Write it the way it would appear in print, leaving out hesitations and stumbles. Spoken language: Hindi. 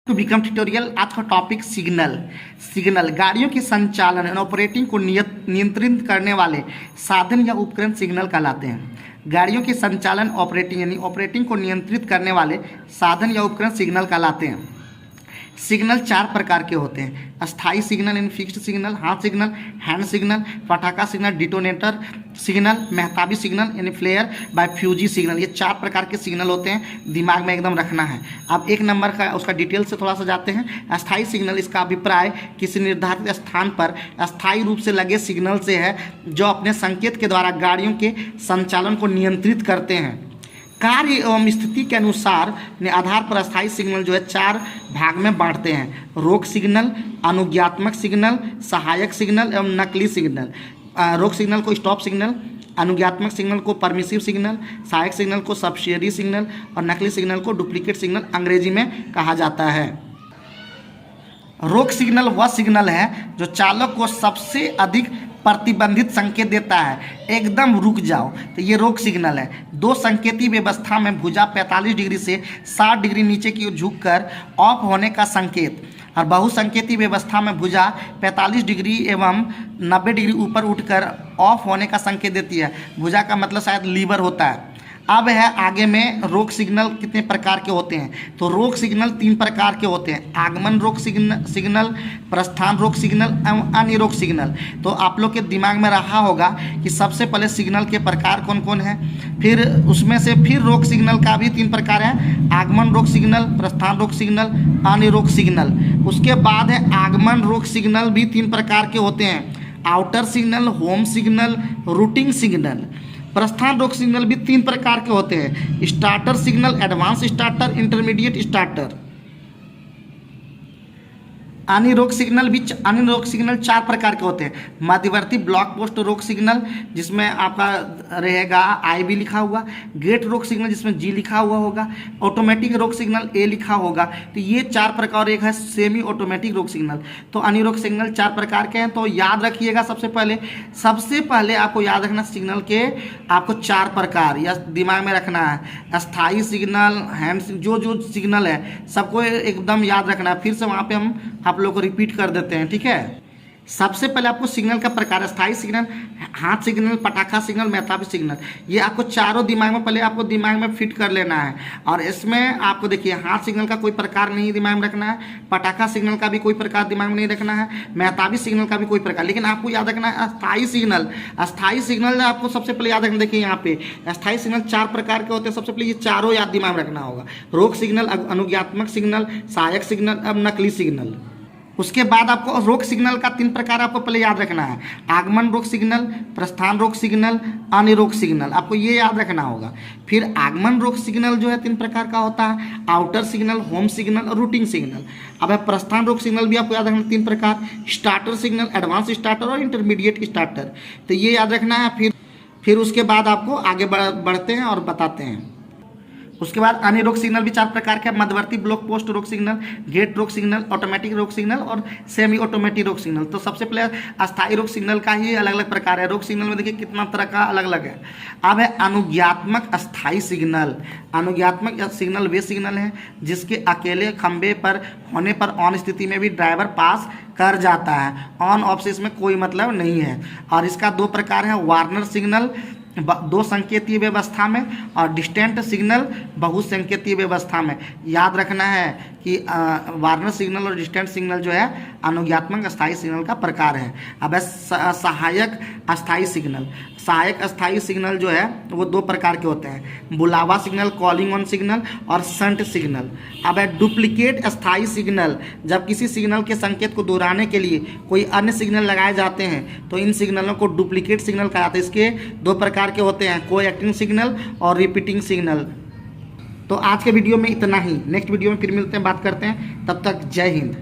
To become tutorial. आज का टॉपिक सिग्नल गाड़ियों के संचालन और ऑपरेटिंग को नियंत्रित करने वाले साधन या उपकरण सिग्नल कहलाते हैं। गाड़ियों के संचालन ऑपरेटिंग यानी ऑपरेटिंग को नियंत्रित करने वाले साधन या उपकरण सिग्नल कहलाते हैं। सिग्नल चार प्रकार के होते हैं: अस्थाई सिग्नल यानी फिक्स्ड सिग्नल, हाथ सिग्नल, हैंड सिग्नल, पटाखा सिग्नल, डिटोनेटर सिग्नल, मेहताबी सिग्नल यानी फ्लेयर बाय फ्यूजी सिग्नल। ये चार प्रकार के सिग्नल होते हैं, दिमाग में एकदम रखना है। अब एक नंबर का उसका डिटेल से थोड़ा सा जाते हैं। अस्थाई सिग्नल, इसका अभिप्राय किसी निर्धारित स्थान पर अस्थायी रूप से लगे सिग्नल से है जो अपने संकेत के द्वारा गाड़ियों के संचालन को नियंत्रित करते हैं। कार्य एवं स्थिति के अनुसार ने आधार पर अस्थायी सिग्नल जो है चार भाग में बांटते हैं: रोक सिग्नल, अनुज्ञात्मक सिग्नल, सहायक सिग्नल एवं नकली सिग्नल। रोक सिग्नल को स्टॉप सिग्नल, अनुज्ञात्मक सिग्नल को परमिसिव सिग्नल, सहायक सिग्नल को सब्सिडियरी सिग्नल और नकली सिग्नल को डुप्लीकेट सिग्नल अंग्रेजी में कहा जाता है। रोक सिग्नल वह सिग्नल है जो चालक को सबसे अधिक प्रतिबंधित संकेत देता है, एकदम रुक जाओ, तो ये रोक सिग्नल है। दो संकेती व्यवस्था में भुजा 45 डिग्री से 60 डिग्री नीचे की ओर झुककर ऑफ होने का संकेत, और बहुसंकेती व्यवस्था में भुजा 45 डिग्री एवं 90 डिग्री ऊपर उठकर ऑफ होने का संकेत देती है। भुजा का मतलब शायद लीवर होता है। अब है आगे में रोक सिग्नल कितने प्रकार के होते हैं। तो रोक सिग्नल तीन प्रकार के होते हैं: आगमन रोक सिग्नल, प्रस्थान रोक सिग्नल एवं अन्य रोक सिग्नल। तो आप लोग के दिमाग में रहा होगा कि सबसे पहले सिग्नल के प्रकार कौन कौन है, फिर उसमें से फिर रोक सिग्नल का भी तीन प्रकार है: आगमन रोक सिग्नल, प्रस्थान रोक सिग्नल, अन्य रोक सिग्नल। उसके बाद है आगमन रोक सिग्नल भी तीन प्रकार के होते हैं: outer signal, home signal, routing signal. प्रस्थान रोक सिग्नल भी तीन प्रकार के होते हैं: starter signal, advance starter, intermediate starter. अन्य रोक सिग्नल चार प्रकार के होते हैं: मध्यवर्ती ब्लॉक पोस्ट रोक सिग्नल जिसमें आपका रहेगा आई बी लिखा हुआ, गेट रोक सिग्नल जिसमें जी लिखा हुआ होगा, ऑटोमेटिक रोक सिग्नल ए लिखा होगा। तो ये चार प्रकार। एक है सेमी ऑटोमेटिक रोक सिग्नल। तो अन्य रोक सिग्नल चार प्रकार के हैं, तो याद रखिएगा। सबसे पहले आपको याद रखना सिग्नल के आपको चार प्रकार या दिमाग में रखना है: अस्थाई सिग्नल, हैंड, जो सिग्नल है सबको एकदम याद रखना है। फिर से वहाँ पे हम आप लोग को रिपीट कर देते हैं, ठीक है। सबसे पहले आपको सिग्नल का प्रकार: अस्थाई सिग्नल, हाथ सिग्नल, पटाखा सिग्नल, मेहताबी सिग्नल। ये आपको चारों दिमाग में फिट कर लेना है। और इसमें आपको देखिए, हाथ सिग्नल का कोई प्रकार नहीं दिमाग में रखना है, पटाखा सिग्नल का भी कोई प्रकार दिमाग में नहीं रखना है, मेहताबी सिग्नल का भी कोई प्रकार, लेकिन आपको याद रखना है अस्थाई सिग्नल। अस्थाई सिग्नल आपको सबसे पहले याद रखना। देखिए यहाँ पे अस्थाई सिग्नल चार प्रकार के होते हैं। सबसे पहले ये चारों याद दिमाग में रखना होगा: रोक सिग्नल, अनुज्ञात्मक सिग्नल, सहायक सिग्नल, अब नकली सिग्नल। उसके बाद आपको रोक सिग्नल का तीन प्रकार आपको पहले याद रखना है: आगमन रोक सिग्नल, प्रस्थान रोक सिग्नल, अन्य रोक सिग्नल। आपको ये याद रखना होगा। फिर आगमन रोक सिग्नल जो है तीन प्रकार का होता है: आउटर सिग्नल, होम सिग्नल और रूटिंग सिग्नल। अब है प्रस्थान रोक सिग्नल भी आपको याद रखना तीन प्रकार: स्टार्टर सिग्नल, एडवांस स्टार्टर और इंटरमीडिएट स्टार्टर। तो ये याद रखना है। फिर उसके बाद आपको आगे बढ़ते हैं और बताते हैं। उसके बाद अन्य रोक सिग्नल भी चार प्रकार के: मध्यवर्ती ब्लॉक पोस्ट रोक सिग्नल, गेट रोक सिग्नल, ऑटोमेटिक रोक सिग्नल और सेमी ऑटोमेटिक रोक सिग्नल। तो सबसे पहले अस्थाई रोक सिग्नल का ही अलग अलग प्रकार है। रोक सिग्नल में देखिए कितना तरह का अलग अलग है। अब है अनुज्ञात्मक अस्थाई सिग्नल। अनुज्ञात्मक सिग्नल वे सिग्नल हैं जिसके अकेले खंबे पर होने पर ऑन स्थिति में भी ड्राइवर पास कर जाता है, ऑन ऑफ से इसमें कोई मतलब नहीं है। और इसका दो प्रकार है: वार्नर सिग्नल दो संकेतीय व्यवस्था में और डिस्टेंट सिग्नल बहुसंकेतीय व्यवस्था में। याद रखना है कि वार्नर सिग्नल और डिस्टेंट सिग्नल जो है अनुज्ञात्मक अस्थाई सिग्नल का प्रकार है। अब है सहायक अस्थाई सिग्नल। सहायक अस्थाई सिग्नल जो है वो दो प्रकार के होते हैं: बुलावा सिग्नल, कॉलिंग ऑन सिग्नल और शंट सिग्नल। अब है डुप्लीकेट अस्थाई सिग्नल। जब किसी सिग्नल के संकेत को दोहराने के लिए कोई अन्य सिग्नल लगाए जाते हैं तो इन सिग्नलों को डुप्लीकेट सिग्नल कहा जाता है। इसके दो प्रकार के होते हैं: को एक्टिंग सिग्नल और रिपीटिंग सिग्नल। तो आज के वीडियो में इतना ही। नेक्स्ट वीडियो में फिर मिलते हैं, बात करते हैं। तब तक जय हिंद।